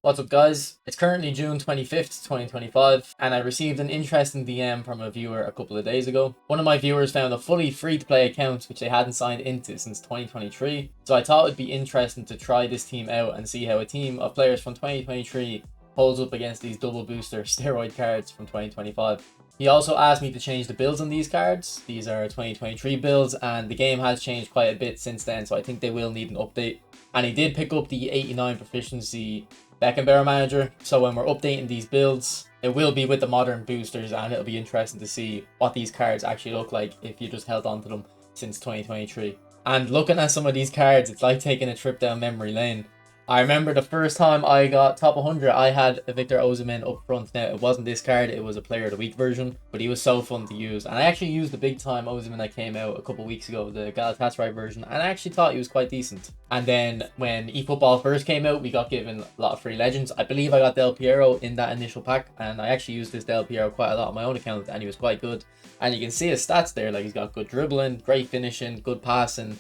What's up, guys? It's currently June 25th, 2025, and I received an interesting DM from a viewer a couple of days ago. One of my viewers found a fully free-to-play account which they hadn't signed into since 2023, so I thought it'd be interesting to try this team out and see how a team of players from 2023 holds up against these double booster steroid cards from 2025. He also asked me to change the builds on these cards. These are 2023 builds, and the game has changed quite a bit since then, so I think they will need an update. And he did pick up the 89 proficiency Beckenbauer manager, so when we're updating these builds, it will be with the modern boosters, and it'll be interesting to see what these cards actually look like if you just held on to them since 2023. And looking at some of these cards, it's like taking a trip down memory lane. I remember the first time I got top 100, I had a Victor Osimhen up front. Now, it wasn't this card, it was a Player of the Week version, but he was so fun to use. And I actually used the big time Osimhen that came out a couple weeks ago, the Galatasaray version, and I actually thought he was quite decent. And then when eFootball first came out, we got given a lot of free legends. I believe I got Del Piero in that initial pack, and I actually used this Del Piero quite a lot on my own account, and he was quite good. And you can see his stats there, like he's got good dribbling, great finishing, good passing.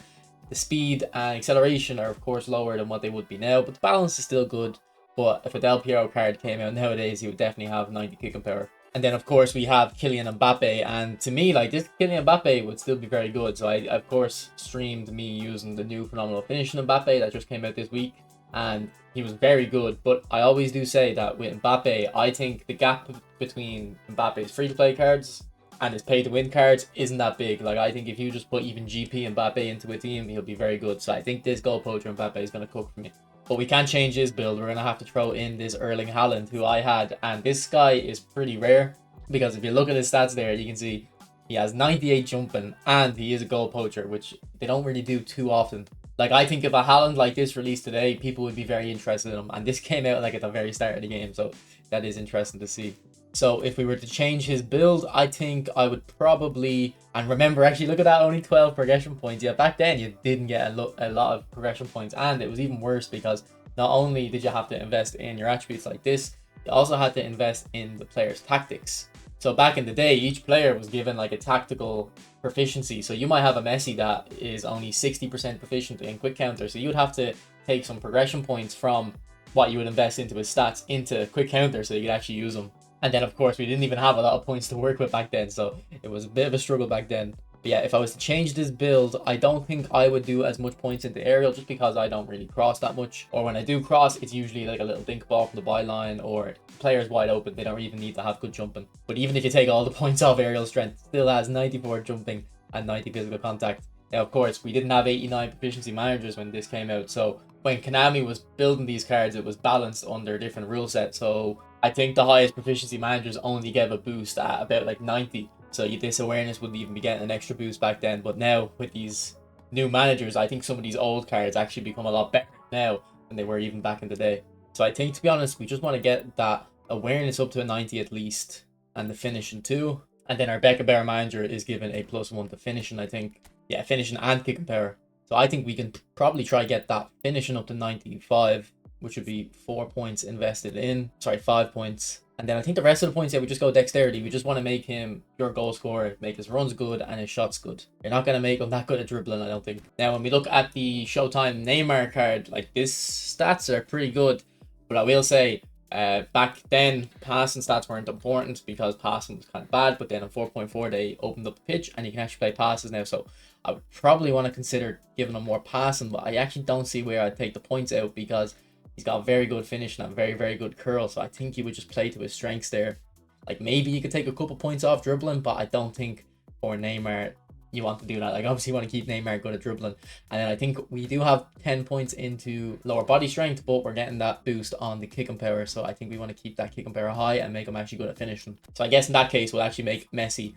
The speed and acceleration are of course lower than what they would be now, but the balance is still good. But if a Del Piero card came out nowadays, he would definitely have 90 kicking power. And then of course we have Kylian Mbappe, and to me, like, this Kylian Mbappe would still be very good. So I of course streamed me using the new phenomenal finishing Mbappe that just came out this week, and he was very good. But I always do say that with Mbappe, I think the gap between Mbappe's free-to-play cards and his pay-to-win cards isn't that big. Like, I think if you just put even GP Mbappe into a team, he'll be very good. So I think this goal poacher Mbappe is going to cook for me. But we can't change his build. We're going to have to throw in this Erling Haaland, who I had. And this guy is pretty rare, because if you look at his stats there, you can see he has 98 jumping, and he is a goal poacher, which they don't really do too often. Like, I think if a Haaland like this released today, people would be very interested in him. And this came out like at the very start of the game, so that is interesting to see. So if we were to change his build, I think I would probably, and remember, actually look at that, only 12 progression points. Yeah, back then you didn't get a lot of progression points, and it was even worse because not only did you have to invest in your attributes like this, you also had to invest in the player's tactics. So back in the day, each player was given like a tactical proficiency. So you might have a Messi that is only 60% proficient in quick counter, so you would have to take some progression points from what you would invest into his stats into quick counter so you could actually use them. And then, of course, we didn't even have a lot of points to work with back then, so it was a bit of a struggle back then. But yeah, if I was to change this build, I don't think I would do as much points into aerial, just because I don't really cross that much. Or when I do cross, it's usually like a little dink ball from the byline, or players wide open. They don't even need to have good jumping. But even if you take all the points off aerial strength, it still has 94 jumping and 90 physical contact. Now, of course, we didn't have 89 proficiency managers when this came out, so when Konami was building these cards, it was balanced under a different rule set. So I think the highest proficiency managers only gave a boost at about like 90. So this awareness wouldn't even be getting an extra boost back then. But now with these new managers, I think some of these old cards actually become a lot better now than they were even back in the day. So I think, to be honest, we just want to get that awareness up to a 90 at least, and the finishing too. And then our Beckenbauer manager is given a +1 to finishing, I think. Yeah, finishing and kicking power. So I think we can probably try get that finishing up to 95, which would be 4 points invested in. Sorry, 5 points. And then I think the rest of the points, yeah, we just go dexterity. We just want to make him pure goal scorer, make his runs good and his shots good. You're not going to make him that good at dribbling, I don't think. Now, when we look at the Showtime Neymar card, like, this stats are pretty good. But I will say, back then, passing stats weren't important because passing was kind of bad. But then in 4.4, they opened up the pitch and you can actually play passes now. So I would probably want to consider giving him more passing, but I actually don't see where I'd take the points out because he's got very good finishing and very, very good curl. So I think he would just play to his strengths there. Like, maybe you could take a couple points off dribbling, but I don't think for Neymar you want to do that. Like, obviously you want to keep Neymar good at dribbling. And then I think we do have 10 points into lower body strength, but we're getting that boost on the kicking power. So I think we want to keep that kicking power high and make him actually good at finishing. So I guess in that case, we'll actually make Messi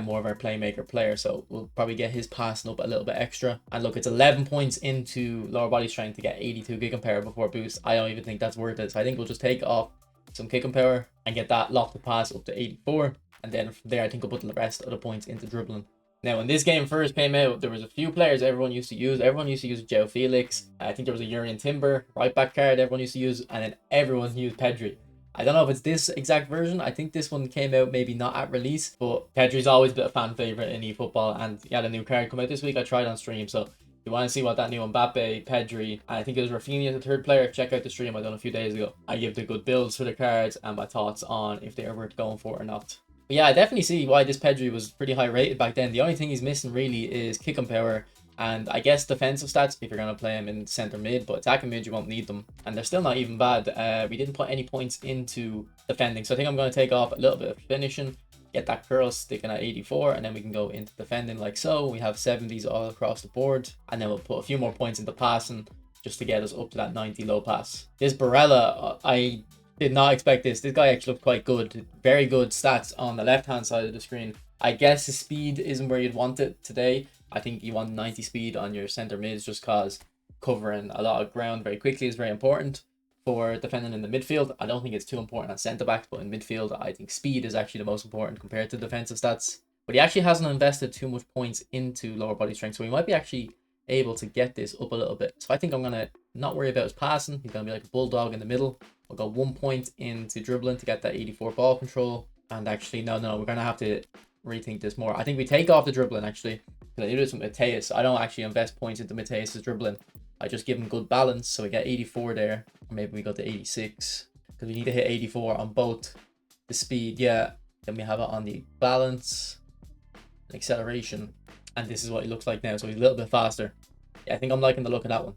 more of our playmaker player, so we'll probably get his passing up a little bit extra. And look, it's 11 points into lower body strength to get 82 kicking power before boost. I don't even think that's worth it, so I think we'll just take off some kicking power and get that locked to pass up to 84, and then from there I think we'll put the rest of the points into dribbling. Now, when this game first came out, there was a few players everyone used to use. Everyone used to use Joe Felix. I think there was a Urian Timber right back card everyone used to use, and then everyone used Pedri. I don't know if it's this exact version. I think this one came out maybe not at release, but Pedri's always been a fan favorite in eFootball, and he had a new card come out this week. I tried on stream, so you want to see what that new Mbappe, Pedri, and I think it was Rafinha, the third player, check out the stream I done a few days ago. I give the good builds for the cards and my thoughts on if they are worth going for or not. But yeah, I definitely see why this Pedri was pretty high rated back then. The only thing he's missing really is kicking power and I guess defensive stats if you're going to play him in centre mid, but attacking mid you won't need them. And they're still not even bad. We didn't put any points into defending, so I think I'm going to take off a little bit of finishing, get that curl sticking at 84, and then we can go into defending like so. We have 70s all across the board, and then we'll put a few more points into passing just to get us up to that 90 low pass. This Barella, I did not expect this. This guy actually looked quite good. Very good stats on the left-hand side of the screen. I guess his speed isn't where you'd want it today. I think you want 90 speed on your centre mids just because covering a lot of ground very quickly is very important for defending in the midfield. I don't think it's too important on centre backs, but in midfield, I think speed is actually the most important compared to defensive stats. But he actually hasn't invested too much points into lower body strength, so we might be actually able to get this up a little bit. So I think I'm going to not worry about his passing. He's going to be like a bulldog in the middle. We'll go 1 point into dribbling to get that 84 ball control. And actually, no, we're going to have to rethink this more. I think we take off the dribbling actually, because I do this with Mateus. I don't actually invest points into Mateus' dribbling. I just give him good balance, so we get 84 there. Or maybe we go to 86, because we need to hit 84 on both the speed, yeah. Then we have it on the balance, acceleration, and this is what he looks like now. So he's a little bit faster. Yeah, I think I'm liking the look of that one.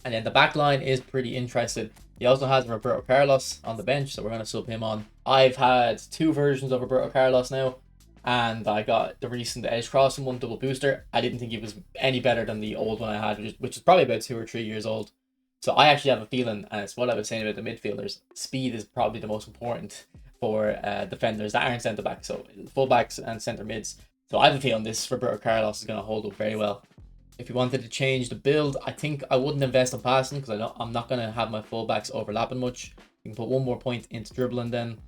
And then the back line is pretty interesting. He also has Roberto Carlos on the bench, so we're going to sub him on. I've had 2 versions of Roberto Carlos now, and I got the recent edge crossing one, double booster. I didn't think he was any better than the old one I had, which is probably about 2 or 3 years old. So I actually have a feeling, and it's what I was saying about the midfielders, speed is probably the most important for defenders that aren't centre backs, so fullbacks and centre mids. So I have a feeling this Roberto Carlos is going to hold up very well. If you wanted to change the build, I think I wouldn't invest in passing because I'm not going to have my fullbacks overlapping much. You can put 1 more point into dribbling then.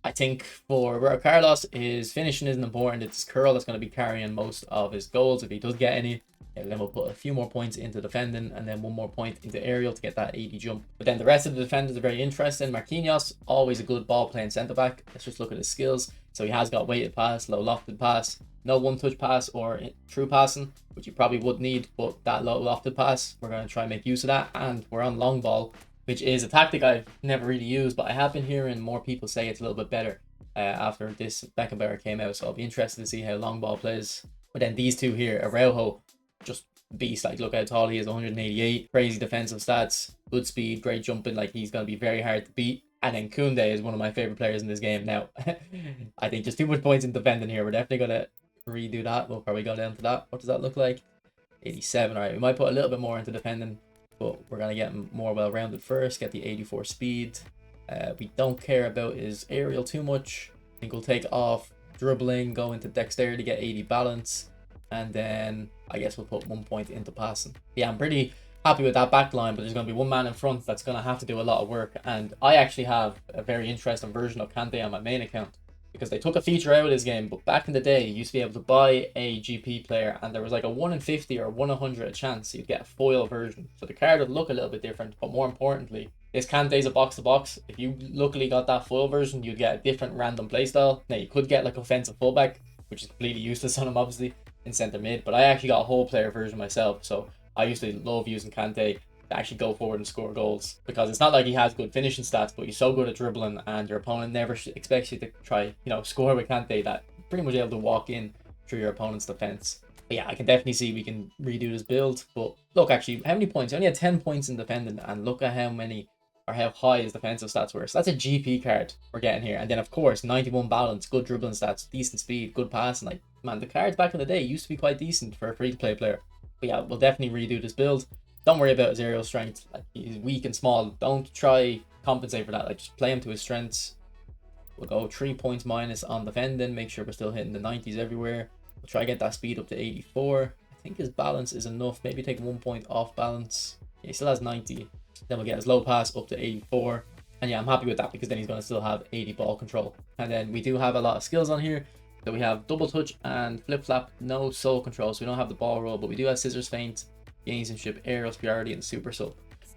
I think for Roberto Carlos, his finishing isn't important. It's his curl that's going to be carrying most of his goals if he does get any. And then we'll put a few more points into defending and then 1 more point into aerial to get that 80 jump. But then the rest of the defenders are very interesting. Marquinhos, always a good ball playing centre back. Let's just look at his skills. So he has got weighted pass, low lofted pass, no one-touch pass or true passing, which you probably would need, but that low lofted pass, we're going to try and make use of that. And we're on long ball, which is a tactic I've never really used, but I have been hearing more people say it's a little bit better after this Beckenbauer came out. So I'll be interested to see how long ball plays. But then these two here, Araujo, just beast. Like, look how tall he is, 188, crazy defensive stats, good speed, great jumping. Like, he's going to be very hard to beat. And then Koundé is one of my favorite players in this game. Now, I think just too much points in defending here. We're definitely going to redo that. We'll probably go down to that. What does that look like? 87. All right, we might put a little bit more into defending, but we're going to get more well-rounded first. Get the 84 speed. We don't care about his aerial too much. I think we'll take off dribbling, go into dexterity, get 80 balance. And then I guess we'll put 1 point into passing. Yeah, I'm pretty happy with that back line, but there's going to be 1 man in front that's going to have to do a lot of work. And I actually have a very interesting version of Kante on my main account, because they took a feature out of this game. But back in the day, you used to be able to buy a GP player, and there was like a 1 in 50 or 1 in 100 chance you'd get a foil version. So the card would look a little bit different, but more importantly, this Kante's a box-to-box. If you luckily got that foil version, you'd get a different random playstyle. Now, you could get like offensive fullback, which is completely useless on him, obviously, in centre mid, but I actually got a whole player version myself, so I used to love using Kante to actually go forward and score goals, because it's not like he has good finishing stats, but he's so good at dribbling, and your opponent never expects you to try, score with Kante, that pretty much able to walk in through your opponent's defense. But yeah, I can definitely see we can redo this build. But look, actually, how many points? He only had 10 points in defending, and look at how many or how high his defensive stats were. So that's a GP card we're getting here. And then, of course, 91 balance, good dribbling stats, decent speed, good passing. Like, man, the cards back in the day used to be quite decent for a free-to-play player. But yeah, we'll definitely redo this build. Don't worry about his aerial strength. Like, he's weak and small. Don't try compensate for that. Like, just play him to his strengths. We'll go 3 points minus on defending. Make sure we're still hitting the 90s everywhere. We'll try to get that speed up to 84. I think his balance is enough. Maybe take 1 point off balance. Yeah, he still has 90. Then we'll get his low pass up to 84. And yeah, I'm happy with that, because then he's going to still have 80 ball control. And then we do have a lot of skills on here. So we have double touch and flip flap, no soul control. So we don't have the ball roll, but we do have scissors feint, gamesmanship, aerial superiority, and super sub.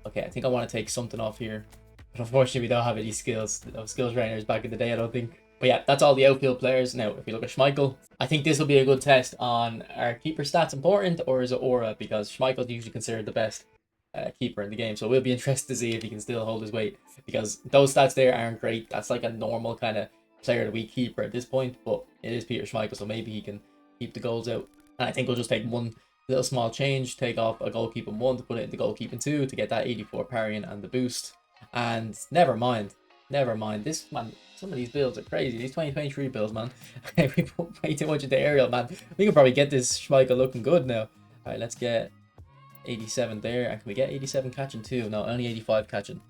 Okay, I think I want to take something off here. But unfortunately, we don't have any skills. No skills trainers back in the day, I don't think. But yeah, that's all the outfield players. Now, if we look at Schmeichel, I think this will be a good test on are keeper stats important or is it aura? Because Schmeichel is usually considered the best keeper in the game. So we'll be interested to see if he can still hold his weight because those stats there aren't great. That's like a normal kind of player of the week keeper at this point, but it is Peter Schmeichel, so maybe he can keep the goals out. And I think we'll just take one little small change, take off a goalkeeping 1 to put it into goalkeeping 2 to get that 84 parrying and the boost. And never mind. This man, some of these builds are crazy. These 2023 builds, man. We put way too much into aerial, man. We can probably get this Schmeichel looking good now. All right, let's get 87 there. And can we get 87 catching too? No, only 85 catching.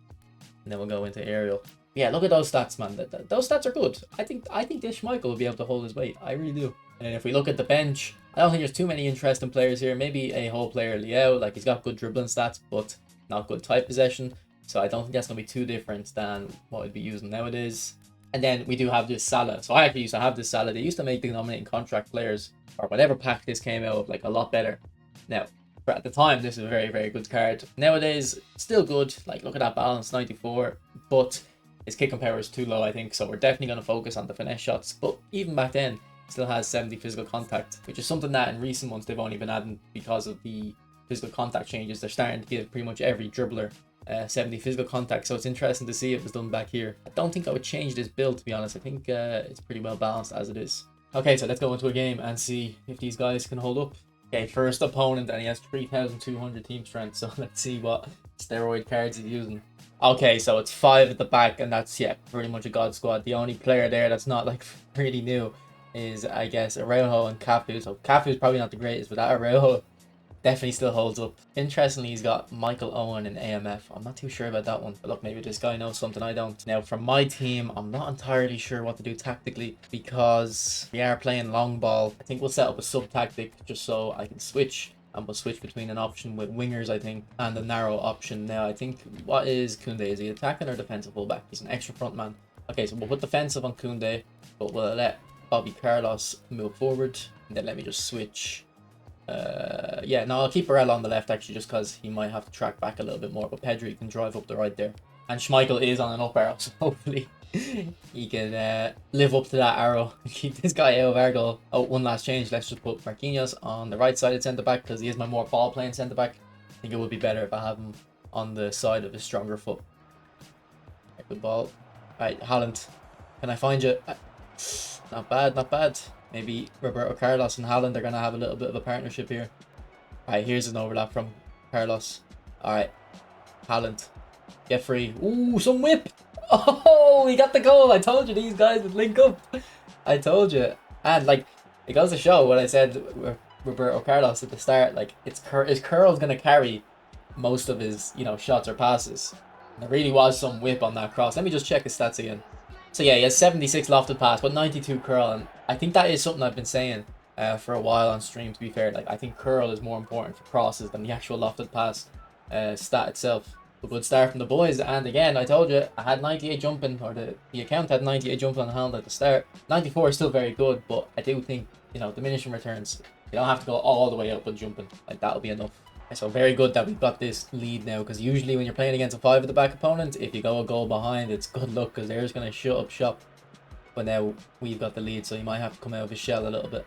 And then we'll go into aerial. Yeah, look at those stats, man. Those stats are good. I think this Schmeichel will be able to hold his weight. I really do. And if we look at the bench, I don't think there's too many interesting players here. Maybe a whole player Liao, like he's got good dribbling stats, but not good tight possession. So I don't think that's going to be too different than what we'd be using nowadays. And then we do have this Salah. So I actually used to have this Salah. They used to make the nominating contract players, or whatever pack this came out of, like a lot better. Now, at the time, this is a very, very good card. Nowadays, still good. Like, look at that balance, 94. But his kicking power is too low, I think. So we're definitely going to focus on the finesse shots. But even back then, still has 70 physical contact, which is something that in recent months they've only been adding because of the physical contact changes. They're starting to give pretty much every dribbler 70 physical contact, so it's interesting to see if it's done back here. I don't think I would change this build, to be honest. I think it's pretty well balanced as it is. Okay, so let's go into a game and see if these guys can hold up. Okay, first opponent, and he has 3,200 team strength, so let's see what steroid cards he's using. Okay, so it's 5 at the back, and that's, yeah, pretty much a god squad. The only player there that's not, like, really new is, I guess, Araujo and Cafu. So Cafu is probably not the greatest, but that Araujo definitely still holds up. Interestingly, he's got Michael Owen in AMF. I'm not too sure about that one. But look, maybe this guy knows something I don't. Now, for my team, I'm not entirely sure what to do tactically because we are playing long ball. I think we'll set up a sub-tactic just so I can switch. And we'll switch between an option with wingers, I think, and a narrow option. Now, I think, what is Koundé? Is he attacking or defensive fullback? He's an extra front man. Okay, so we'll put defensive on Koundé, but we'll let Bobby Carlos move forward. And then let me just switch. Yeah, no, I'll keep Barella on the left actually, just because he might have to track back a little bit more. But Pedri can drive up the right there, and Schmeichel is on an up arrow, so hopefully he can live up to that arrow and keep this guy out of our goal. Oh, one last change. Let's just put Marquinhos on the right side of centre back because he is my more ball playing centre back. I think it would be better if I have him on the side of his stronger foot. Good ball. Right, Haaland, can I find you? Not bad, not bad. Maybe Roberto Carlos and Haaland are going to have a little bit of a partnership here. Alright, here's an overlap from Carlos. Alright, Haaland, get free. Ooh, some whip! Oh, he got the goal! I told you these guys would link up. I told you. And, like, it goes to show what I said with Roberto Carlos at the start. Like, his curl's going to carry most of his, you know, shots or passes. And there really was some whip on that cross. Let me just check his stats again. So yeah, he has 76 lofted pass, but 92 curl, and I think that is something I've been saying for a while on stream, to be fair. Like, I think curl is more important for crosses than the actual lofted pass stat itself. A good start from the boys, and again, I told you, I had 98 jumping, or the account had 98 jumping on hand at the start. 94 is still very good, but I do think, you know, diminishing returns, you don't have to go all the way up with jumping. Like, that'll be enough. So very good that we've got this lead now, because usually when you're playing against a 5 at the back opponent, if you go a goal behind, it's good luck because they're just going to shut up shop. But now we've got the lead, so he might have to come out of his shell a little bit.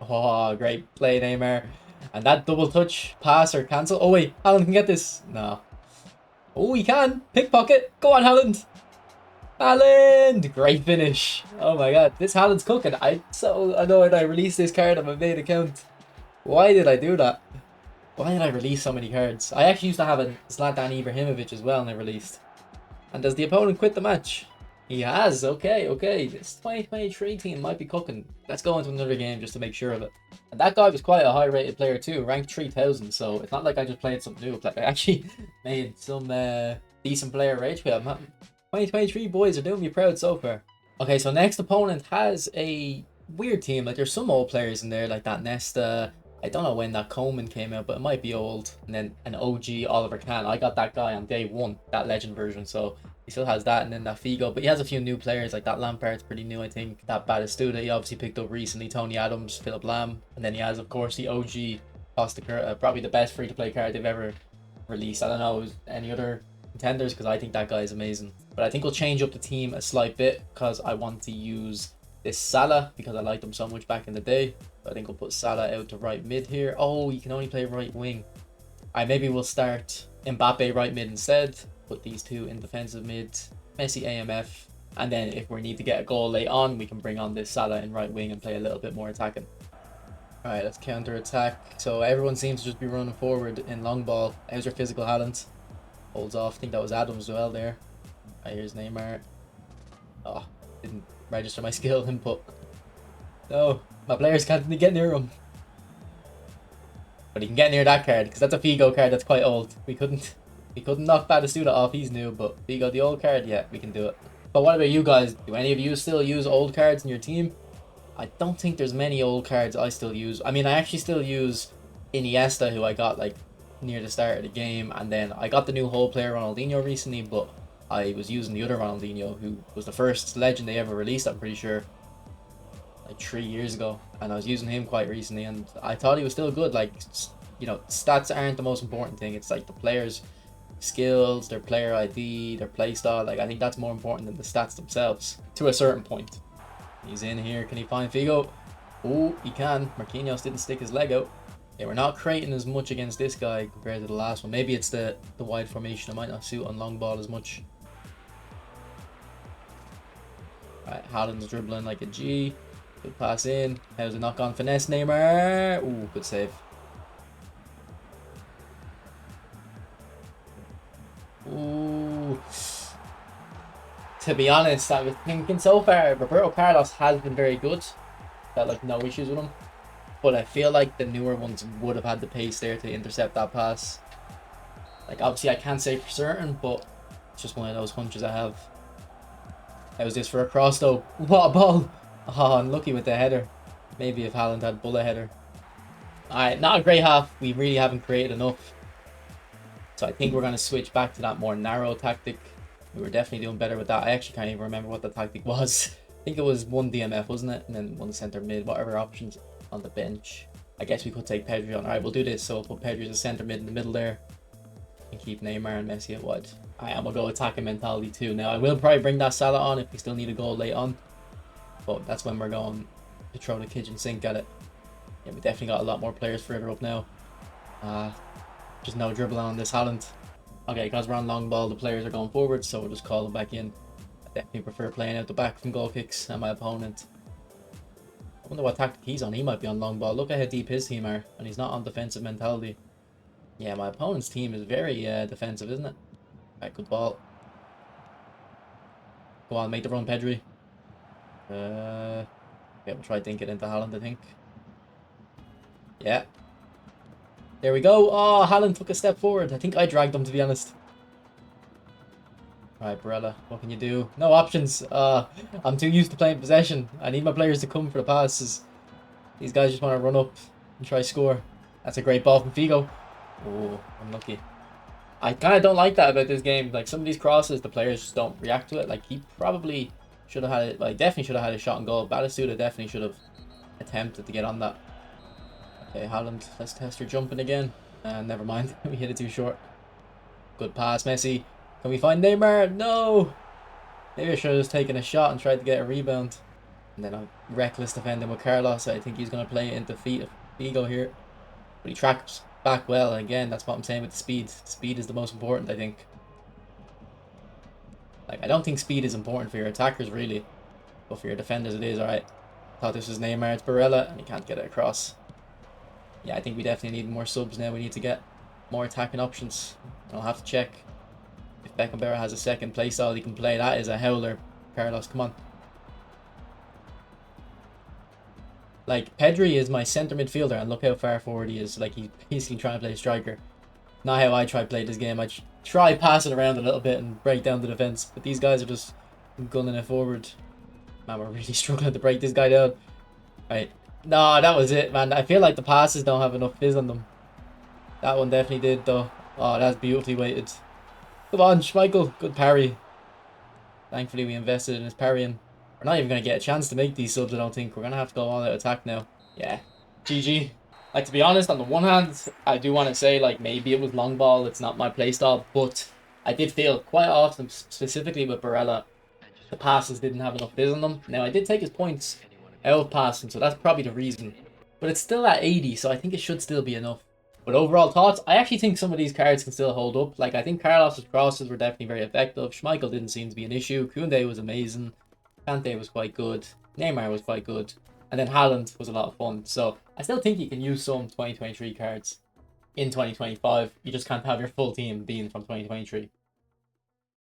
Oh, great play, Neymar. And that double touch pass or cancel. Oh wait, Haaland can get this. No. Oh, he can. Pickpocket. Go on, Haaland. Haaland! Great finish. Oh my god, this Haaland's cooking. I'm so annoyed I released this card on my main account. Why did I do that? Why did I release so many cards? I actually used to have a Zlatan Ibrahimovic as well, and I released. And does the opponent quit the match? He has. Okay, okay. This 2023 team might be cooking. Let's go into another game just to make sure of it. And that guy was quite a high-rated player too, ranked 3,000. So it's not like I just played some new. Like I actually made some decent player rage quit. 2023 boys are doing me proud so far. Okay, so next opponent has a weird team. Like there's some old players in there, like that Nesta. I don't know when that Coleman came out, but it might be old. And then an OG Oliver Kahn. I got that guy on day 1, that legend version. So he still has that, and then that Figo. But he has a few new players, like that Lampard's pretty new, I think. That Batistuta he obviously picked up recently. Tony Adams, Philip Lam. And then he has, of course, the OG Costa, probably the best free-to-play card they've ever released. I don't know any other contenders because I think that guy is amazing. But I think we'll change up the team a slight bit because I want to use this Salah because I liked him so much back in the day. So I think we'll put Salah out to right mid here. Oh, you can only play right wing. Maybe we'll start Mbappe right mid instead. Put these two in defensive mid. Messi AMF. And then if we need to get a goal late on, we can bring on this Salah in right wing and play a little bit more attacking. Alright, let's counter attack. So everyone seems to just be running forward in long ball. How's your physical talent? Holds off. I think that was Adams as well there. Alright, here's Neymar. Oh, didn't register my skill input. No, my players can't get near him. But he can get near that card because that's a Figo card that's quite old. We couldn't knock Batistuta off. He's new, but Figo, the old card, yeah, we can do it. But what about you guys? Do any of you still use old cards in your team? I don't think there's many old cards I still use. I mean, I actually still use Iniesta, who I got like near the start of the game, and then I got the new whole player Ronaldinho recently, but I was using the other Ronaldinho, who was the first legend they ever released, I'm pretty sure, like 3 years ago, and I was using him quite recently, and I thought he was still good. Like, you know, stats aren't the most important thing. It's like the players' skills, their player ID, their play style. Like, I think that's more important than the stats themselves to a certain point. He's in here. Can he find Figo? Oh, he can. Marquinhos didn't stick his leg out. Yeah, we're not creating as much against this guy compared to the last one. Maybe it's the wide formation. It might not suit on long ball as much. Alright, Haaland's dribbling like a G. Good pass in. How's it not gone? Finesse Neymar. Ooh, good save. Ooh. To be honest, I was thinking so far, Roberto Carlos has been very good. Got like no issues with him. But I feel like the newer ones would have had the pace there to intercept that pass. Like, obviously I can't say for certain, but it's just one of those hunches I have. How's this for a cross though? What a ball! Oh, unlucky with the header. Maybe if Haaland had bullet header. Alright, not a great half. We really haven't created enough. So I think we're going to switch back to that more narrow tactic. We were definitely doing better with that. I actually can't even remember what the tactic was. I think it was one DMF, wasn't it? And then one centre mid, whatever options on the bench. I guess we could take Pedri on. Alright, we'll do this. So we'll put Pedri as a centre mid in the middle there. And keep Neymar and Messi at wide. Alright, and we'll go attacking mentality too. Now, I will probably bring that Salah on if we still need a goal late on. But that's when we're going to throw the kitchen sink at it. Yeah, we definitely got a lot more players further up now. Just no dribbling on this Haaland. Okay, because we're on long ball, the players are going forward, so we'll just call them back in. I definitely prefer playing out the back from goal kicks and my opponent. I wonder what tactic he's on. He might be on long ball. Look at how deep his team are, and he's not on defensive mentality. Yeah, my opponent's team is very defensive, isn't it? Alright, good ball. Go on, make the run, Pedri. Yeah, we'll try to dink it into Haaland, I think. Yeah. There we go. Oh, Haaland took a step forward. I think I dragged him, to be honest. Right, Barella, what can you do? No options. I'm too used to playing possession. I need my players to come for the passes. These guys just want to run up and try score. That's a great ball from Figo. Oh, unlucky. I kind of don't like that about this game. Like, some of these crosses, the players just don't react to it. Like, he probably should have had it. Like, definitely should have had a shot on goal. Batistuta definitely should have attempted to get on that. Okay, Haaland, let's test your jumping again. Never mind. We hit it too short. Good pass, Messi. Can we find Neymar? No! Maybe I should have just taken a shot and tried to get a rebound. And then I'm reckless defending with Carlos. I think he's going to play it into feet of Figo here. But he tracks back well. And again, that's what I'm saying with the speed. Speed is the most important, I think. Like, I don't think speed is important for your attackers, really. But for your defenders, it is. Alright. Thought this was Neymar. It's Barella. And he can't get it across. Yeah, I think we definitely need more subs now. We need to get more attacking options. I'll have to check if Beckenbauer has a second playstyle he can play. That is a howler. Carlos, come on. Like, Pedri is my centre midfielder, and look how far forward he is. Like, he's basically trying to play striker. Not how I try to play this game. I try passing around a little bit and break down the defence. But these guys are just gunning it forward. Man, we're really struggling to break this guy down. Right. No, that was it, man. I feel like the passes don't have enough fizz on them. That one definitely did, though. Oh, that's beautifully weighted. Come on, Schmeichel. Good parry. Thankfully, we invested in his parrying. We're not even going to get a chance to make these subs, I don't think. We're going to have to go all out attack now. Yeah. GG. Like, to be honest, on the one hand, I do want to say, like, maybe it was long ball. It's not my playstyle. But I did feel quite often, specifically with Barella, the passes didn't have enough fizz on them. Now, I did take his points out of passing, so that's probably the reason. But it's still at 80, so I think it should still be enough. But overall thoughts, I actually think some of these cards can still hold up. Like, I think Carlos's crosses were definitely very effective. Schmeichel didn't seem to be an issue. Koundé was amazing. Kante was quite good. Neymar was quite good. And then Haaland was a lot of fun. So I still think you can use some 2023 cards in 2025. You just can't have your full team being from 2023.